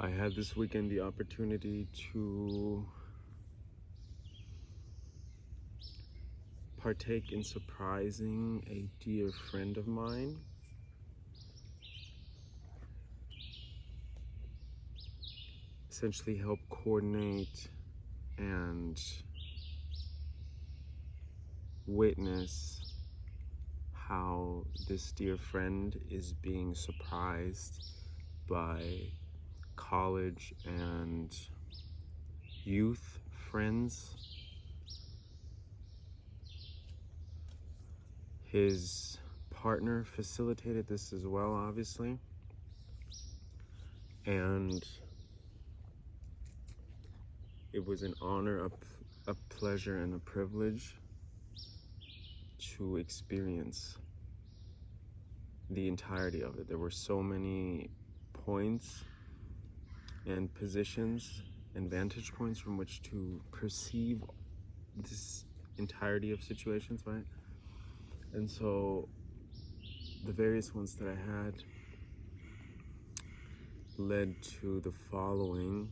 I had this weekend the opportunity to partake in surprising a dear friend of mine. Essentially help coordinate and witness how this dear friend is being surprised by college and youth friends. His partner facilitated this as well, obviously, and it was an honor, a pleasure, and a privilege to experience the entirety of it. There were so many points and positions and vantage points from which to perceive this entirety of situations, right? And so the various ones that I had led to the following.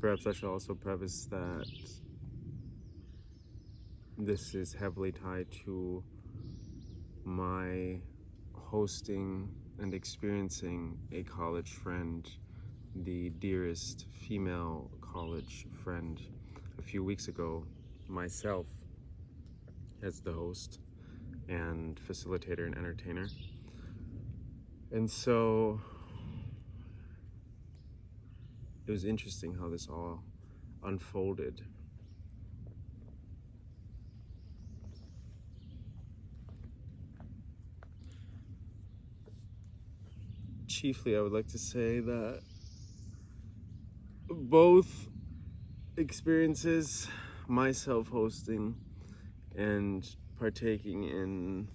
Perhaps I should also preface that this is heavily tied to my hosting and experiencing a college friend, the dearest female college friend, a few weeks ago, myself as the host and facilitator and entertainer. And so it was interesting how this all unfolded. Chiefly, I would like to say that both experiences, myself hosting and partaking in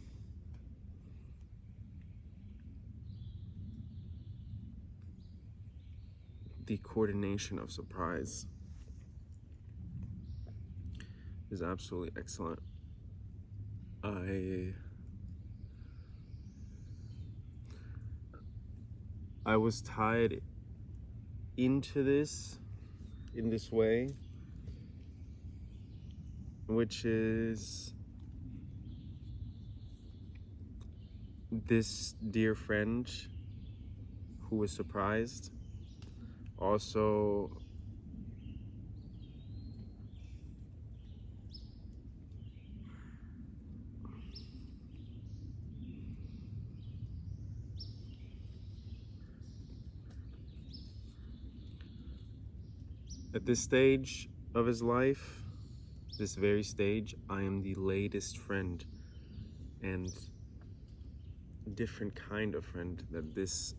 the coordination of surprise, is absolutely excellent. I was tied into this in this way, which is this dear friend who was surprised also at this stage of his life, this very stage, I am the latest friend and different kind of friend that this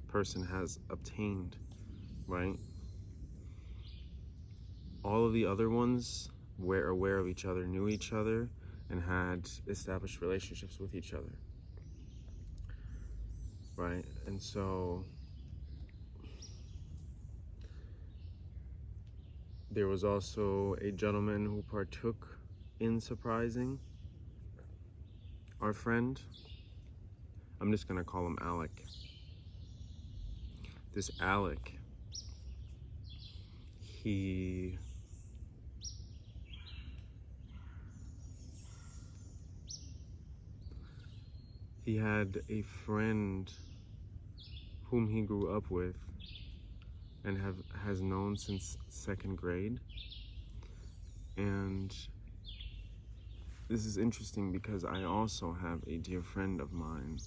person has obtained, right? All of the other ones were aware of each other, knew each other, and had established relationships with each other, right? And so there was also a gentleman who partook in surprising our friend. I'm just gonna call him Alec. This Alec, he had a friend whom he grew up with and has known since second grade. And this is interesting because I also have a dear friend of mine,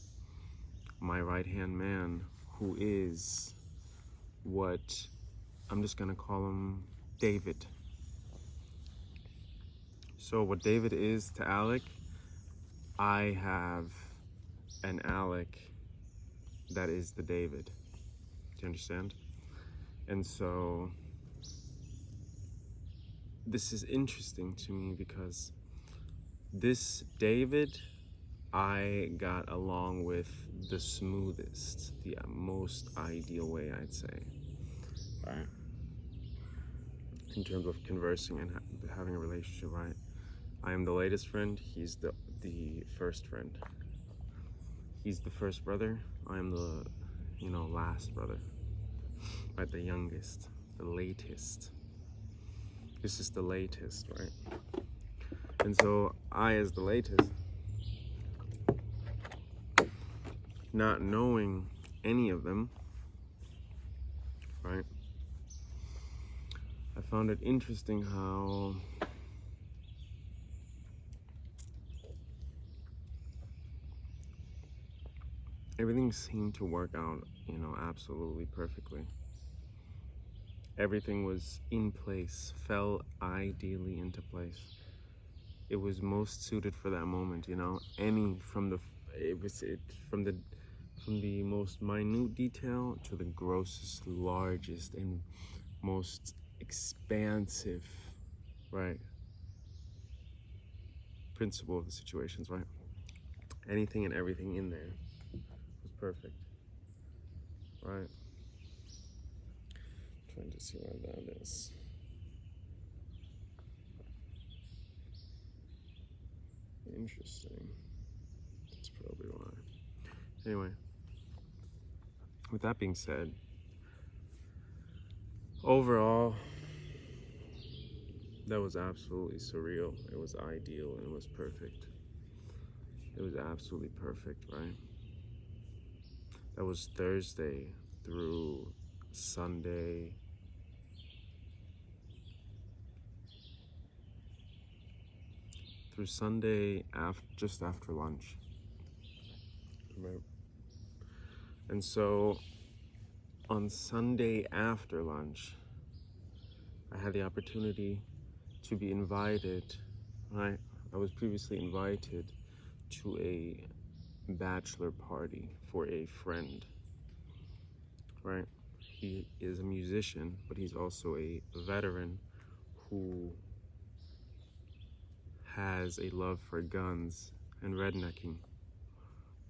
my right-hand man, who is what I'm just gonna call him David. So what David is to Alec, I have an Alec that is the David. Do you understand? And so this is interesting to me because this David I got along with the smoothest, the most ideal way, I'd say, right? In terms of conversing and having a relationship, right? I am the latest friend, he's the first friend. He's the first brother. I am the, last brother. Right, the youngest, the latest. This is the latest, right? And so I, as the latest, not knowing any of them, right? I found it interesting how everything seemed to work out, absolutely perfectly. Everything was in place, fell ideally into place. It was most suited for that moment, Any from the from the most minute detail to the grossest, largest, and most expansive, right, principle of the situations, right? Anything and everything in there was perfect, right? Trying to see where that is. Interesting. That's probably why. Anyway, with that being said, overall, that was absolutely surreal. It was ideal and it was perfect. It was absolutely perfect, right? That was Thursday through Sunday. Just after lunch. Right. And so on Sunday after lunch, I had the opportunity to be invited, right? I was previously invited to a bachelor party for a friend, right? He is a musician, but he's also a veteran who has a love for guns and rednecking,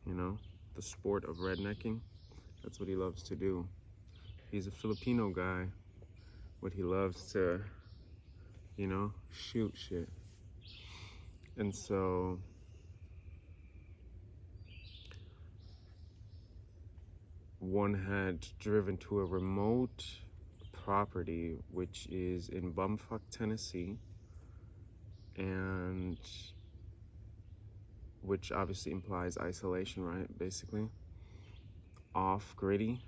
the sport of rednecking. That's what he loves to do. He's a Filipino guy, but he loves to, shoot shit. And so one had driven to a remote property, which is in Bumfu, Tennessee, and which obviously implies isolation, right? Basically, off gritty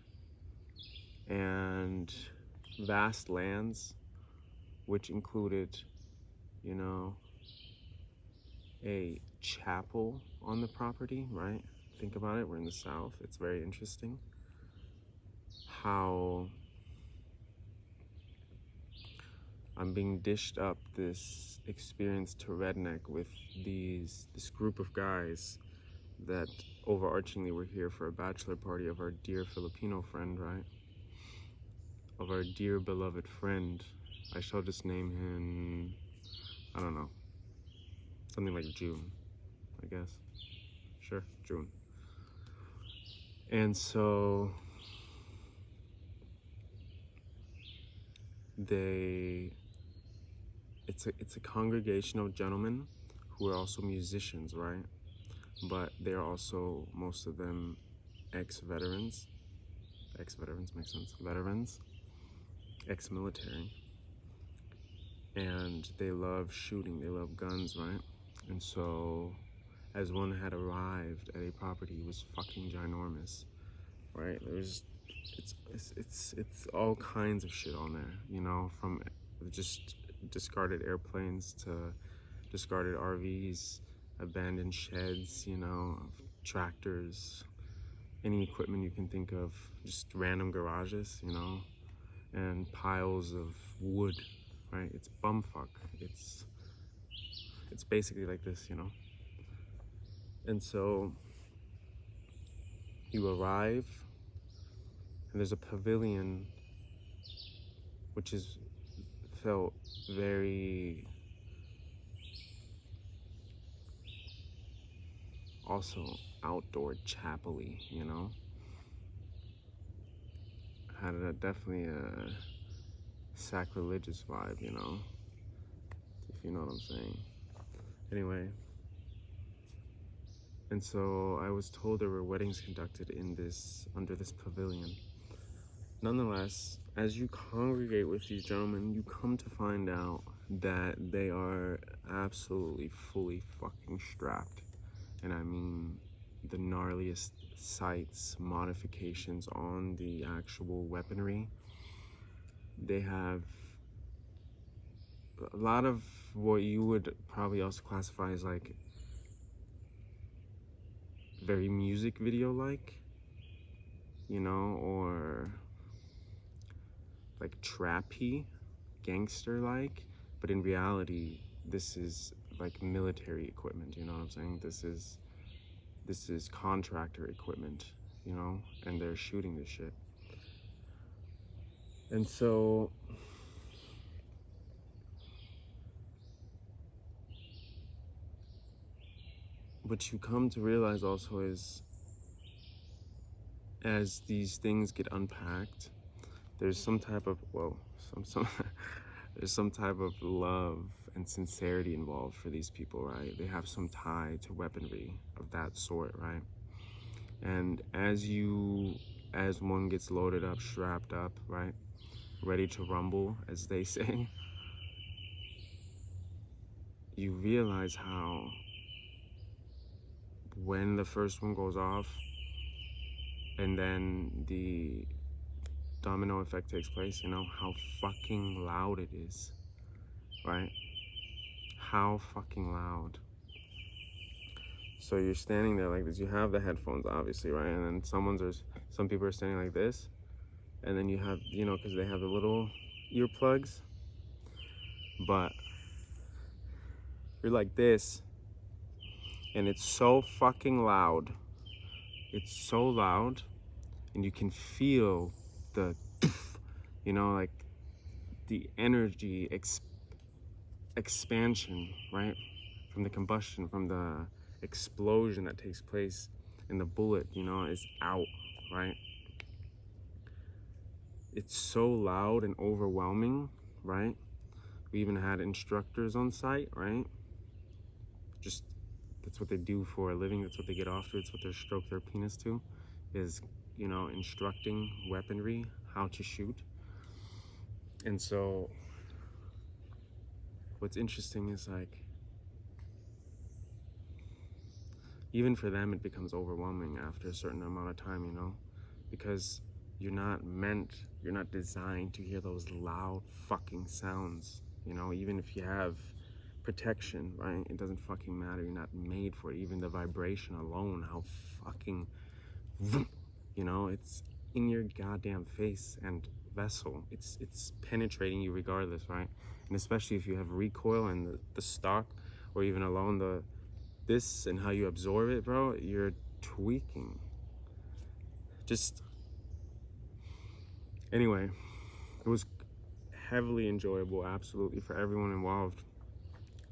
and vast lands, which included, a chapel on the property, right? Think about it, we're in the South. It's very interesting how I'm being dished up this experience to redneck with this group of guys that overarchingly were here for a bachelor party of our dear Filipino friend, right? Of our dear beloved friend. I shall just name him, I don't know, something like June, I guess. Sure, June. And so it's a congregation of gentlemen who are also musicians, right? But they're also, most of them, ex-veterans makes sense, veterans, ex-military, and they love shooting, they love guns, right? And so as one had arrived at a property, it was fucking ginormous, right? It's all kinds of shit on there, from just discarded airplanes to discarded RVs, abandoned sheds, tractors, any equipment you can think of, just random garages, and piles of wood, right? It's bumfuck. It's basically like this, And so you arrive, and there's a pavilion, which felt very also outdoor chapel-y, had definitely a sacrilegious vibe, if you know what I'm saying. Anyway, And so I was told there were weddings conducted under this pavilion. Nonetheless, as you congregate with these gentlemen, you come to find out that they are absolutely fully fucking strapped. And I mean the gnarliest sights, modifications on the actual weaponry. They have a lot of what you would probably also classify as like very music video like, you know, or like trappy, gangster like, but in reality this is like military equipment, you know what I'm saying? This is contractor equipment, you know, and they're shooting this shit. And so what you come to realize also is, as these things get unpacked, there's some type of, some there's some type of love and sincerity involved for these people, right? They have some tie to weaponry of that sort, right? And as one gets loaded up, strapped up, right, ready to rumble, as they say, you realize how when the first one goes off and then the domino effect takes place, you know, how fucking loud it is, right? How fucking loud. So you're standing there like this. You have the headphones, obviously, right? And then some people are standing like this. And then you have, you know, because they have the little earplugs. But you're like this. And it's so fucking loud. It's so loud. And you can feel the, you know, like the energy expansion, right? From the combustion, from the explosion that takes place, and the bullet, you know, is out, right? It's so loud and overwhelming, right? We even had instructors on site, right? Just, that's what they do for a living. That's what they get off to. It's what they stroke their penis to, is, you know, instructing weaponry, how to shoot. And so what's interesting is, like, even for them it becomes overwhelming after a certain amount of time, you know, because you're not designed to hear those loud fucking sounds, you know. Even if you have protection, right, it doesn't fucking matter. You're not made for it. Even the vibration alone, how fucking, you know, it's in your goddamn face and vessel. It's penetrating you regardless, right? And especially if you have recoil and the stock, or even alone this and how you absorb it, bro, you're tweaking. Just, anyway, it was heavily enjoyable, absolutely, for everyone involved.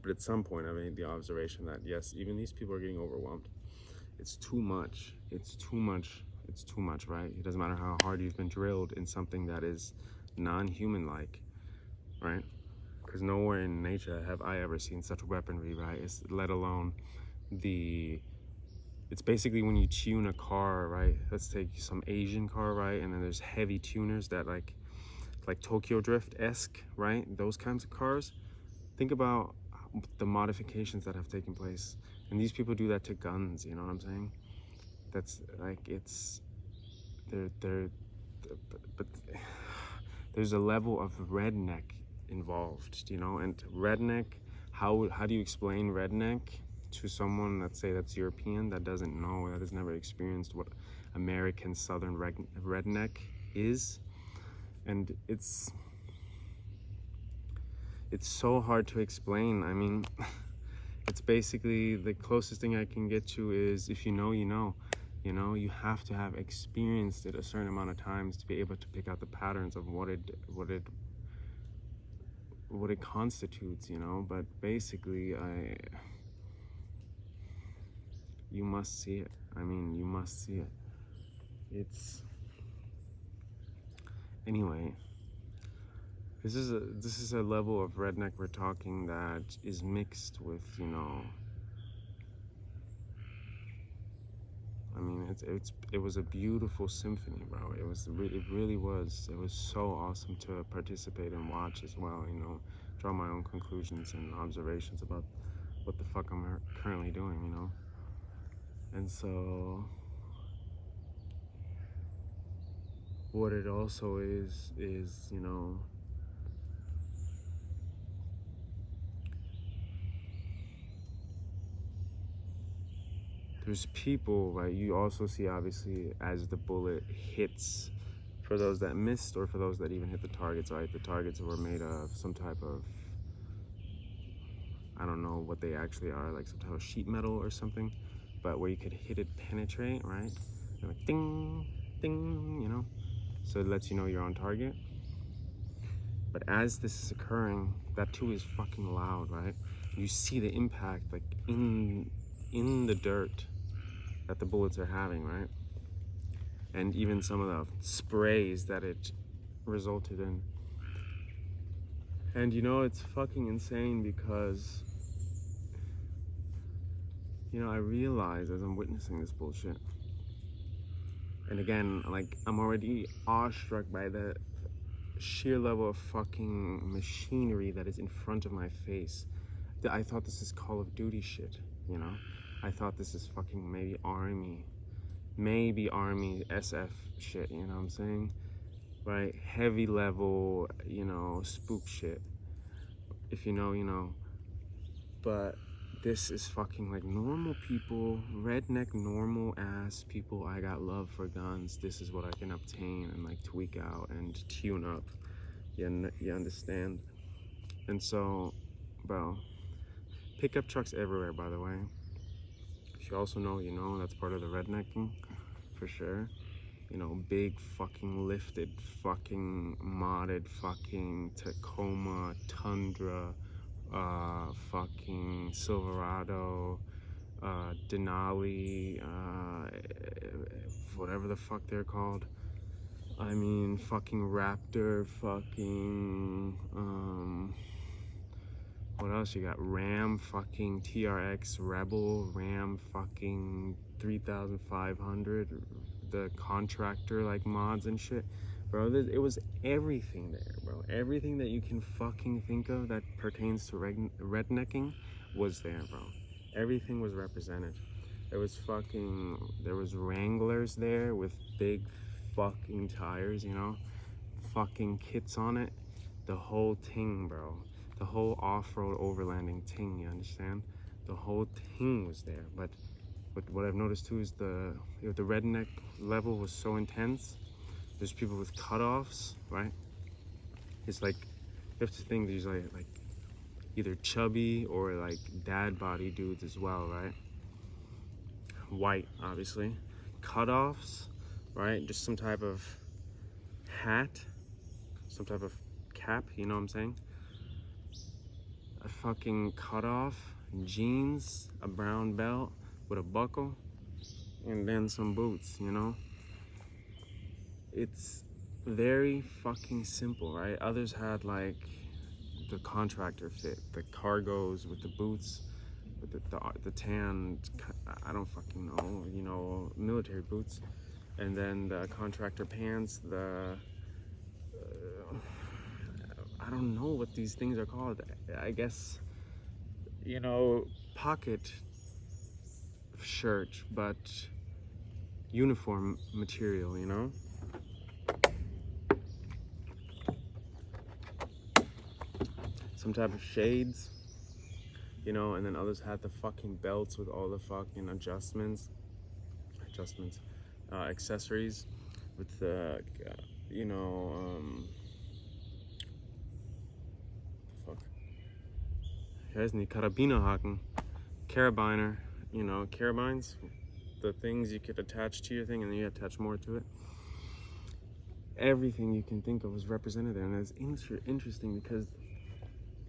But at some point I made the observation that yes, even these people are getting overwhelmed. It's too much. It's too much. It's too much, right? It doesn't matter how hard you've been drilled in something that is non-human like, right? Because nowhere in nature have I ever seen such weaponry, right? Let alone it's basically when you tune a car, right? Let's take some Asian car, right? And then there's heavy tuners that like Tokyo Drift-esque, right? Those kinds of cars. Think about the modifications that have taken place. And these people do that to guns, you know what I'm saying? That's like, but there's a level of redneck involved, you know? And redneck, how do you explain redneck to someone, let's say, that's European, that doesn't know, that has never experienced what American Southern redneck is? And it's so hard to explain. I mean, it's basically, the closest thing I can get to is, if you know, you know. You know, you have to have experienced it a certain amount of times to be able to pick out the patterns of what it constitutes, you know. But basically, you must see it. I mean, you must see it. It's, anyway, this is a level of redneck we're talking that is mixed with, you know, It was a beautiful symphony, bro. It really was. It was so awesome to participate and watch as well. You know, draw my own conclusions and observations about what the fuck I'm currently doing. You know, and so what it also is you know, there's people, right? You also see, obviously, as the bullet hits, for those that missed or for those that even hit the targets, right? The targets were made of some type of, I don't know what they actually are, like some type of sheet metal or something, but where you could hit it penetrate, right? And like ding, ding, you know? So it lets you know you're on target. But as this is occurring, that too is fucking loud, right? You see the impact, like in the dirt that the bullets are having, right? And even some of the sprays that it resulted in. And you know, it's fucking insane because, you know, I realize as I'm witnessing this bullshit, and again, like, I'm already awestruck by the sheer level of fucking machinery that is in front of my face. I thought this is Call of Duty shit, you know? I thought this is fucking maybe Army SF shit, you know what I'm saying? Right? Heavy level, you know, spook shit. If you know, you know. But this is fucking like normal people, redneck normal ass people. I got love for guns. This is what I can obtain and like tweak out and tune up. You understand? And so, bro, pickup trucks everywhere, by the way. If you also know, you know, that's part of the rednecking, for sure. You know, big fucking lifted, fucking modded, fucking Tacoma, Tundra, fucking Silverado, Denali, whatever the fuck they're called. I mean, fucking Raptor, fucking, what else you got? Ram, fucking TRX Rebel, Ram, fucking 3500, the contractor, like, mods and shit. Bro, it was everything there, bro. Everything that you can fucking think of that pertains to rednecking was there, bro. Everything was represented. There was Wranglers there with big fucking tires, you know? Fucking kits on it. The whole ting, bro. The whole off-road overlanding ting, you understand? The whole ting was there. But what I've noticed too is the redneck level was so intense. There's people with cutoffs, right? It's like, you have to think these like either chubby or like dad body dudes as well, right? White, obviously. Cutoffs, right? Just some type of hat, some type of cap, you know what I'm saying? A fucking cutoff, jeans, a brown belt with a buckle, and then some boots, you know? It's very fucking simple, right? Others had like the contractor fit, the cargos with the boots, with the tan, I don't fucking know, you know, military boots, and then the contractor pants, I don't know what these things are called. I guess, you know, pocket shirt, but uniform material, you know? Some type of shades, you know, and then others had the fucking belts with all the fucking accessories with the, you know, ich weiß nicht, Karabinerhaken, carabiner, you know, carabines, the things you could attach to your thing and then you attach more to it. Everything you can think of was represented there, and it's interesting because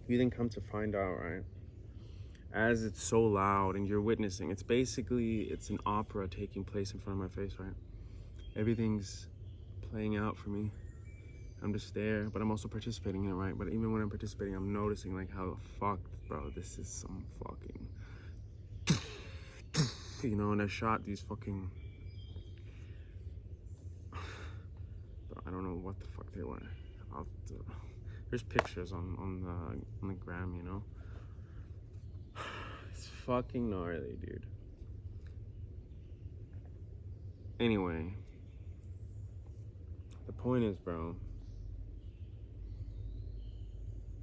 you then come to find out, right, as it's so loud and you're witnessing, it's an opera taking place in front of my face, right? Everything's playing out for me. I'm just there, but I'm also participating in it, right? But even when I'm participating, I'm noticing like how the fuck, bro, this is some fucking, you know, and I shot these fucking the fuck they were. There's pictures on the gram, you know. It's fucking gnarly, dude. Anyway, the point is, bro,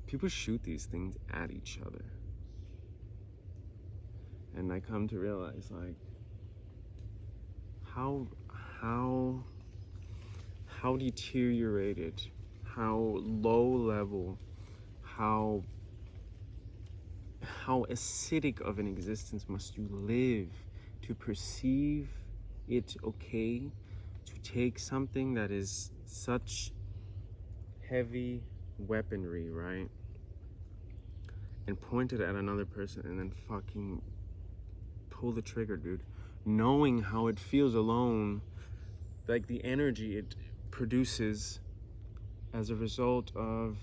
people shoot these things at each other. And I come to realize, like, how deteriorated, how low level, how acidic of an existence must you live to perceive it okay to take something that is such heavy weaponry, right, and point it at another person and then fucking pull the trigger, dude, knowing how it feels alone, like the energy it produces as a result of,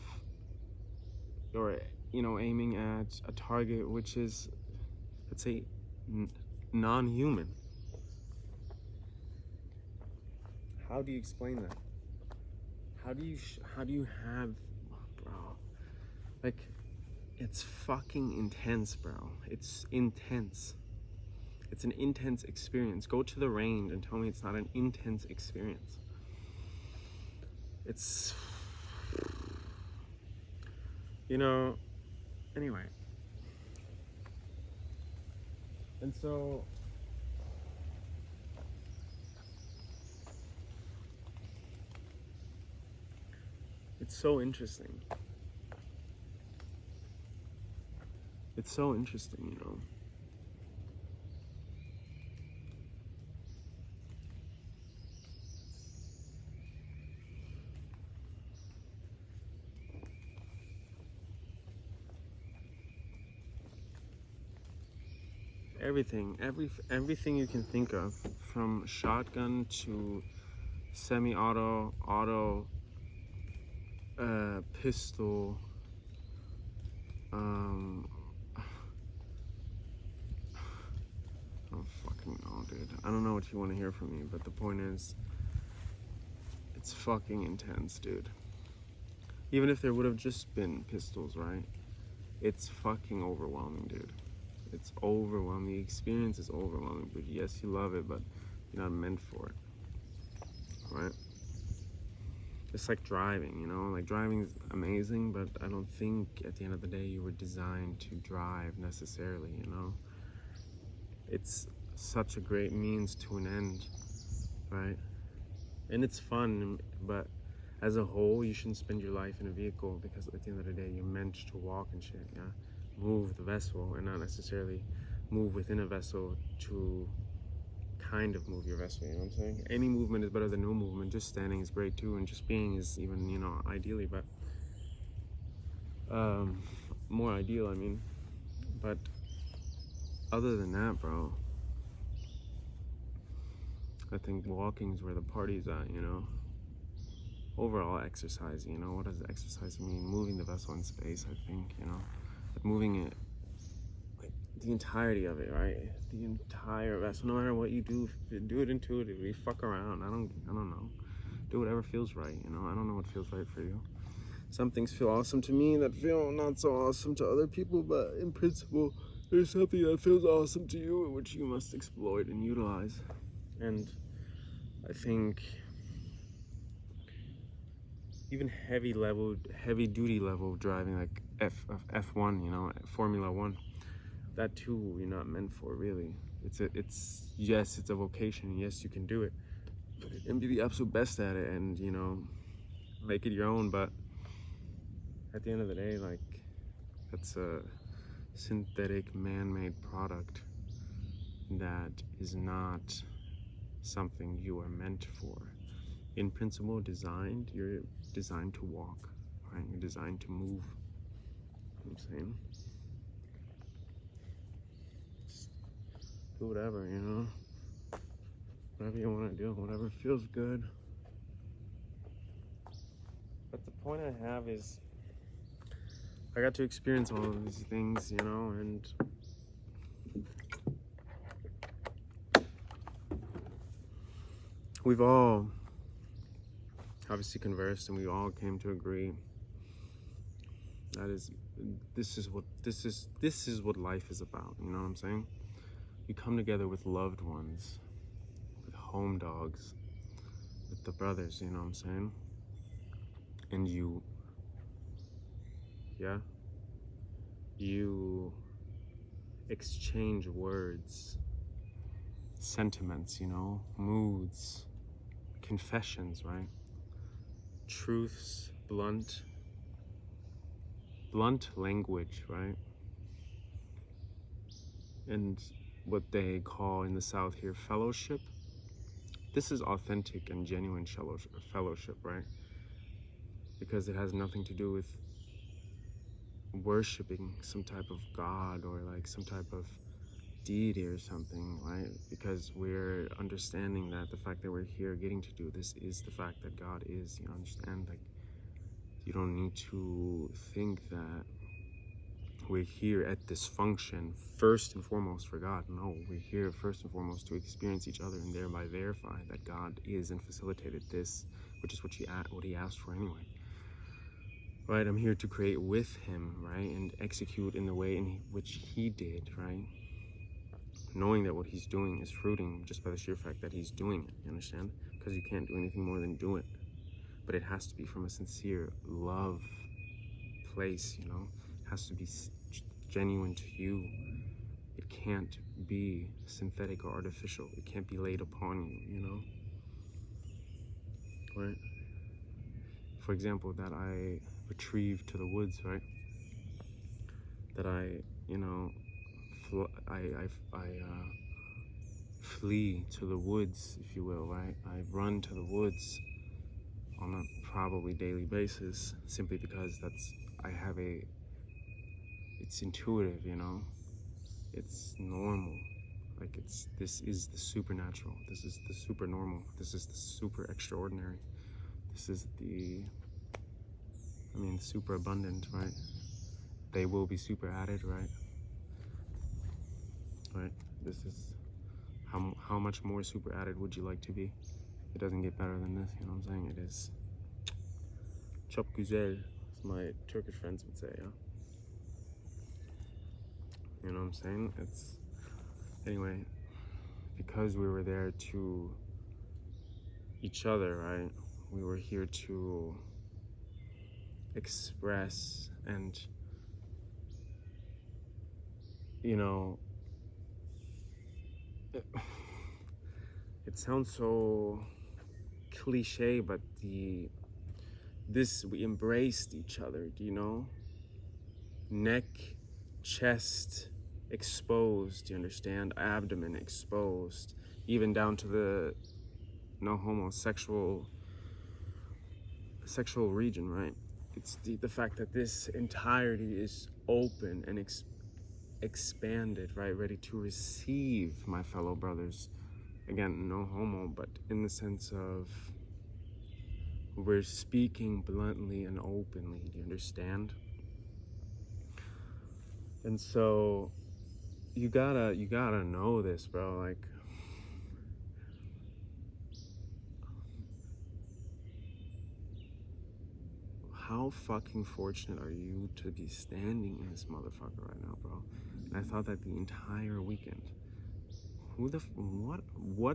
or, you know, aiming at a target which is, let's say, non-human. How do you explain that? How do you have, bro, like, it's fucking intense, bro. It's intense. It's an intense experience. Go to the range and tell me it's not an intense experience. It's, you know, anyway. And so, it's so interesting. It's so interesting, you know. Everything you can think of, from shotgun to semi-auto, auto, pistol, I don't fucking know, dude. I don't know what you want to hear from me, but the point is, it's fucking intense, dude. Even if there would have just been pistols, right? It's fucking overwhelming, dude. It's overwhelming. The experience is overwhelming. But yes, you love it, but you're not meant for it, right? It's like driving, you know? Like, driving is amazing, but I don't think at the end of the day you were designed to drive necessarily, you know? It's such a great means to an end, right? And it's fun, but as a whole, you shouldn't spend your life in a vehicle, because at the end of the day, you're meant to walk and shit, yeah? Move the vessel and not necessarily move within a vessel to kind of move your vessel, you know what I'm saying? Any movement is better than no movement. Just standing is great too, and just being is even, you know, ideally, but more ideal, I mean. But other than that, bro, I think walking is where the party's at, you know? Overall exercise, you know? What does exercise mean? Moving the vessel in space, I think, you know? Like, moving it, like, the entirety of it, right? The entire vessel, no matter what you do it intuitively, fuck around, I don't know. Do whatever feels right, you know? I don't know what feels right for you. Some things feel awesome to me that feel not so awesome to other people, but in principle, there's something that feels awesome to you, which you must exploit and utilize. And I think even heavy duty level driving, like F1, you know, Formula 1, that too you're not meant for, really. Yes, it's a vocation. Yes, you can do it and be the absolute best at it, and, you know, make it your own. But at the end of the day, like, that's a synthetic, man-made product that is not something you are meant for. In principle, you're designed to walk, right? You're designed to move. You know what I'm saying? Just do whatever, you know? Whatever you want to do, whatever feels good. But the point I have is, I got to experience all of these things, you know, and we've all obviously conversed, and we all came to agree that this is what life is about. You know what I'm saying? You come together with loved ones, with home dogs, with the brothers. You know what I'm saying? And you exchange words, sentiments, moods, confessions, right? Truths, blunt language, right? And what they call in the South here fellowship. This is authentic and genuine fellowship, right? Because it has nothing to do with worshiping some type of God or like some type of deity or something, right? Because we're understanding that the fact that we're here getting to do this is the fact that God is, you understand? Like, you don't need to think that we're here at this function first and foremost for God. No, we're here first and foremost to experience each other and thereby verify that God is and facilitated this, which is what he asked for anyway. Right? I'm here to create with him, right? And execute in the way in which he did, right? Knowing that what he's doing is fruiting just by the sheer fact that he's doing it, you understand? Because you can't do anything more than do it. But it has to be from a sincere love place, It has to be genuine to you. It can't be synthetic or artificial. It can't be laid upon you, Right? For example, that I retrieve to the woods, right? That I, flee to the woods, if you will, right? I run to the woods on a probably daily basis, simply because it's intuitive, it's normal. Like this is the supernatural. This is the super normal. This is the super extraordinary. This is super abundant, right? They will be super added, right? Right? This is how much more super added would you like to be? It doesn't get better than this, you know what I'm saying? It is çok güzel, as my Turkish friends would say, yeah? You know what I'm saying? Anyway, because we were there to each other, right? We were here to express and, it sounds so cliche, but we embraced each other, neck, chest exposed, you understand? Abdomen exposed, even down to the no homo sexual region, right? It's the fact that this entirety is open and expanded, right? Ready to receive my fellow brothers. Again, no homo, but in the sense of we're speaking bluntly and openly, do you understand? And so you gotta know this, bro. Like, how fucking fortunate are you to be standing in this motherfucker right now, bro? And I thought that the entire weekend. What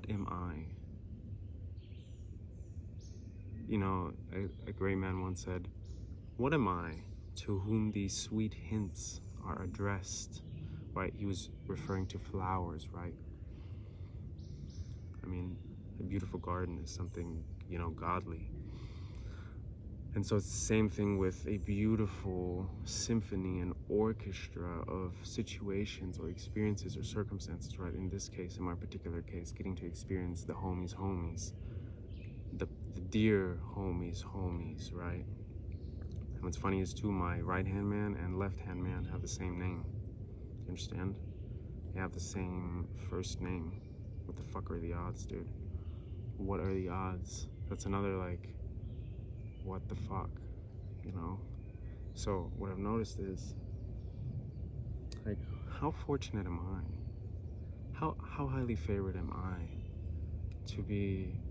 am I? A great man once said, "What am I to whom these sweet hints are addressed?" Right? He was referring to flowers, right? A beautiful garden is something, godly. And so it's the same thing with a beautiful symphony and orchestra of situations or experiences or circumstances, right? In this case, in my particular case, getting to experience the homies, the dear homies, right? And what's funny is too, my right-hand man and left-hand man have the same name. You understand? They have the same first name. What the fuck are the odds, dude? What are the odds? That's another, what the fuck, So what I've noticed is, how fortunate am I? How highly favored am I to be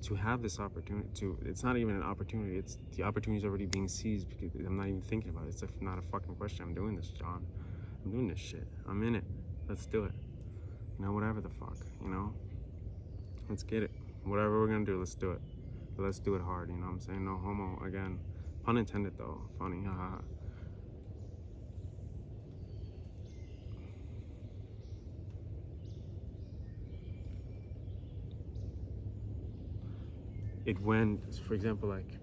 to have this opportunity it's not even an opportunity, it's the opportunity is already being seized because I'm not even thinking about it. It's not a fucking question. I'm doing this, John. I'm doing this shit. I'm in it. Let's do it. Whatever the fuck, let's get it. Whatever we're gonna do, let's do it. But let's do it hard, what I'm saying? No homo again. Pun intended though. Funny, haha. It went, for example, like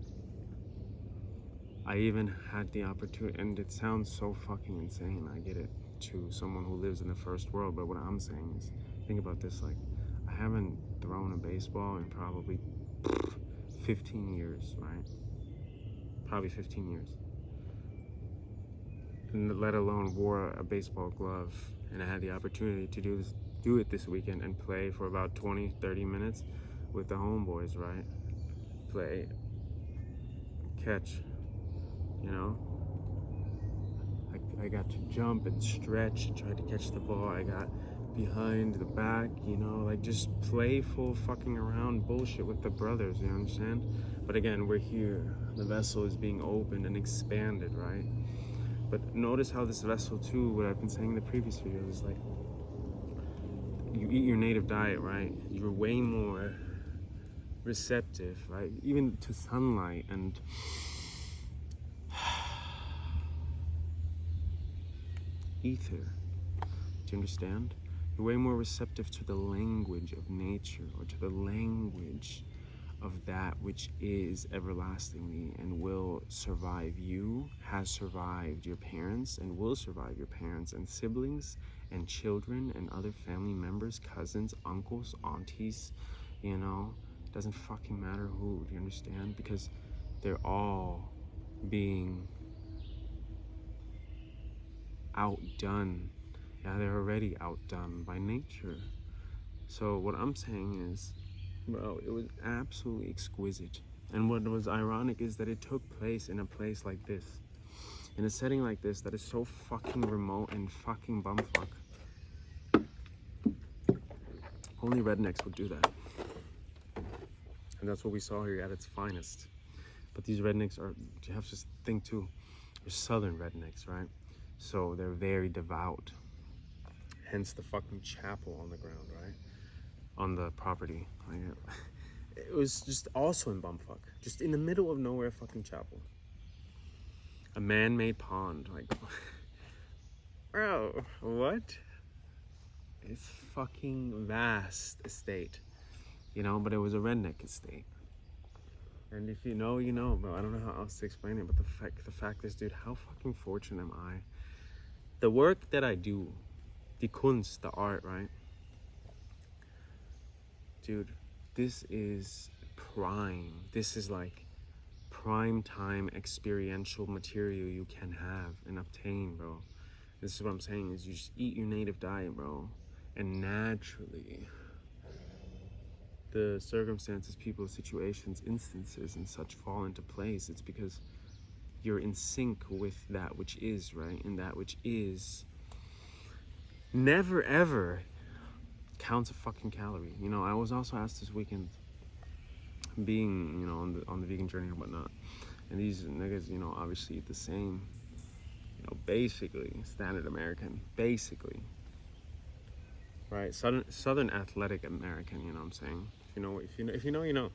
I even had the opportunity, and it sounds so fucking insane, I get it, to someone who lives in the first world, but what I'm saying is, think about this, like, I haven't thrown a baseball in probably 15 years, right? Probably 15 years. And let alone wore a baseball glove, and I had the opportunity to do it this weekend and play for about 20-30 minutes with the homeboys, right? Play, catch, I got to jump and stretch and try to catch the ball. I got behind the back, like just playful fucking around bullshit with the brothers, you understand? But again, we're here. The vessel is being opened and expanded, right? But notice how this vessel too, what I've been saying in the previous videos, is like, you eat your native diet, right? You're way more receptive, right? Even to sunlight and ether. Do you understand? You're way more receptive to the language of nature, or to the language of that which is everlastingly and will survive you, has survived your parents, and will survive your parents and siblings and children and other family members, cousins, uncles, aunties, doesn't fucking matter who, do you understand? Because they're all being outdone. Yeah, they're already outdone by nature. So what I'm saying is, bro, it was absolutely exquisite. And what was ironic is that it took place in a place like this, in a setting like this that is so fucking remote and fucking bumfuck. Only rednecks would do that. And that's what we saw here at its finest. But these rednecks are, you have to think too, they're southern rednecks, right? So they're very devout. Hence the fucking chapel on the ground, right? On the property. It was just also in bumfuck. Just in the middle of nowhere fucking chapel. A man-made pond. Like, bro, what? It's fucking vast estate. But it was a redneck estate. And if you know, you know, bro. I don't know how else to explain it, but the fact is, dude, how fucking fortunate am I? The work that I do, the kunst, the art, right? Dude, this is prime. This is like prime time experiential material you can have and obtain, bro. This is what I'm saying, is you just eat your native diet, bro. And naturally, the circumstances, people, situations, instances, and such fall into place. It's because you're in sync with that which is, right? And that which is never ever counts a fucking calorie. I was also asked this weekend, being, on the vegan journey and whatnot, and these niggas, obviously eat the same, basically standard American, basically, right? Southern athletic American, you know what I'm saying? If you know, you know.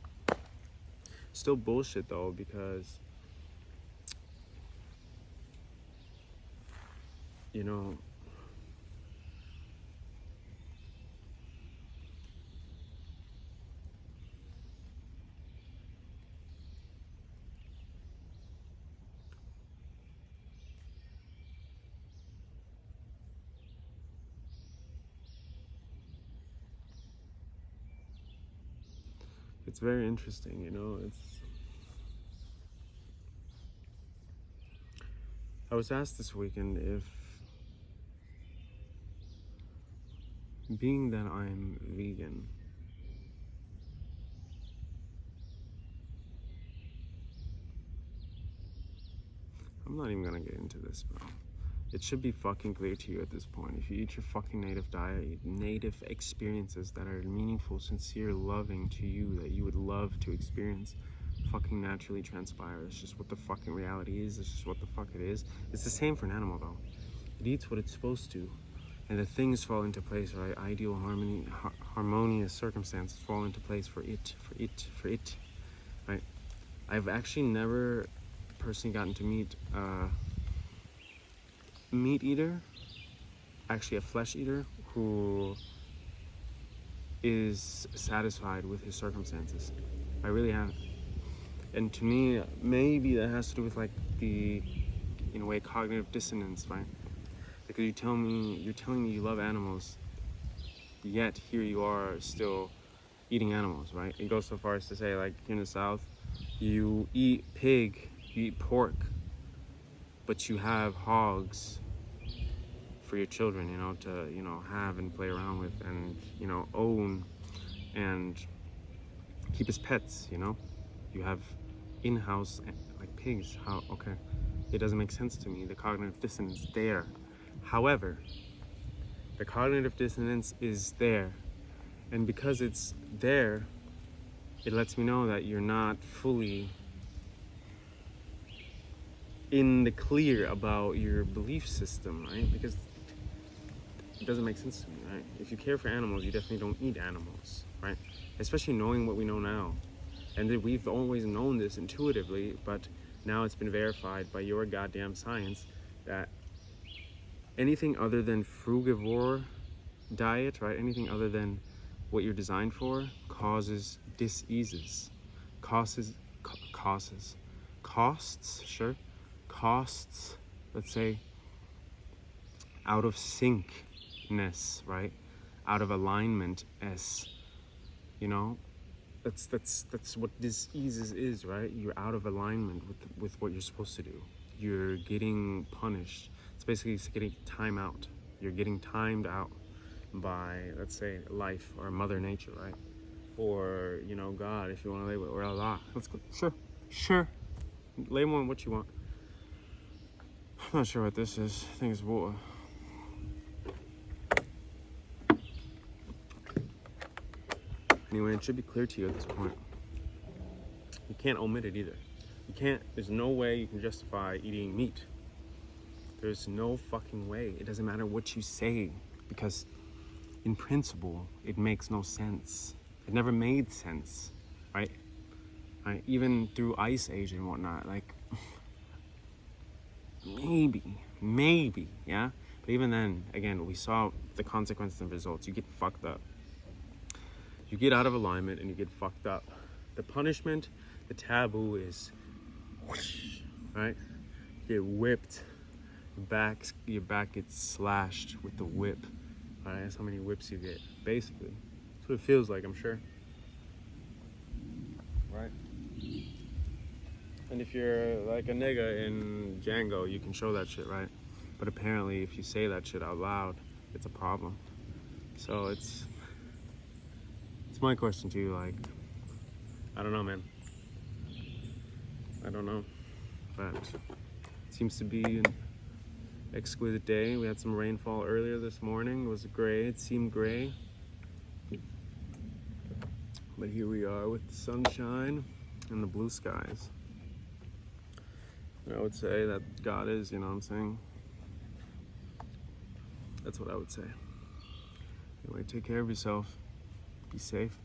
Still bullshit though, because it's very interesting, I was asked this weekend if, being that I'm vegan, I'm not even gonna get into this, bro. it should be fucking clear to you at this point. If you eat your fucking native diet, native experiences that are meaningful, sincere, loving to you, that you would love to experience, fucking naturally transpire. It's just what the fucking reality is. It's just what the fuck it is. It's the same for an animal though. It eats what it's supposed to, and the things fall into place, right? Ideal harmonious circumstances fall into place for it, right? I've actually never personally gotten to meet meat eater, actually a flesh eater, who is satisfied with his circumstances. I really haven't. And to me, maybe that has to do with like the, in a way, cognitive dissonance, right? Because you're telling me you love animals, yet here you are still eating animals, right? It goes so far as to say, like, here in the South, you eat pig, you eat pork, but you have hogs for your children, you know, to, you know, have and play around with and, you know, own and keep as pets, you know? You have in-house, like, pigs. How? Okay. It doesn't make sense to me, the cognitive dissonance there. However, the cognitive dissonance is there. And because it's there, it lets me know that you're not fully in the clear about your belief system, right? Because it doesn't make sense to me, right? If you care for animals, you definitely don't eat animals, right? Especially knowing what we know now. And that we've always known this intuitively, but now it's been verified by your goddamn science that anything other than frugivore diet, right? Anything other than what you're designed for causes diseases, costs, sure, costs, let's say, out of syncness, right? Out of alignment, you know, that's what diseases is, right? You're out of alignment with what you're supposed to do. You're getting punished. It's basically getting time out. You're getting timed out by, let's say, life or Mother Nature, right? Or, you know, God, if you want to label it, or Allah. Let's go. Sure. Label on what you want. I'm not sure what this is. I think it's water. Anyway, it should be clear to you at this point. You can't omit it either. You can't, there's no way you can justify eating meat. There's no fucking way. It doesn't matter what you say, because in principle, it makes no sense. It never made sense, right? Even through Ice Age and whatnot, like, maybe, yeah? But even then, again, we saw the consequences and results. You get fucked up. You get out of alignment and you get fucked up. The punishment, the taboo is, whoosh, right? You get whipped. Your back gets slashed with the whip. All right, that's how many whips you get, basically. That's what it feels like, I'm sure. Right? And if you're like a nigga in Django, you can show that shit, right? But apparently, if you say that shit out loud, it's a problem. So it's my question to you, like, I don't know, man. I don't know. But it seems to be an exquisite day. We had some rainfall earlier this morning. It was gray. It seemed gray. But here we are with the sunshine and the blue skies. And I would say that God is, you know what I'm saying? That's what I would say. Anyway, take care of yourself. Be safe.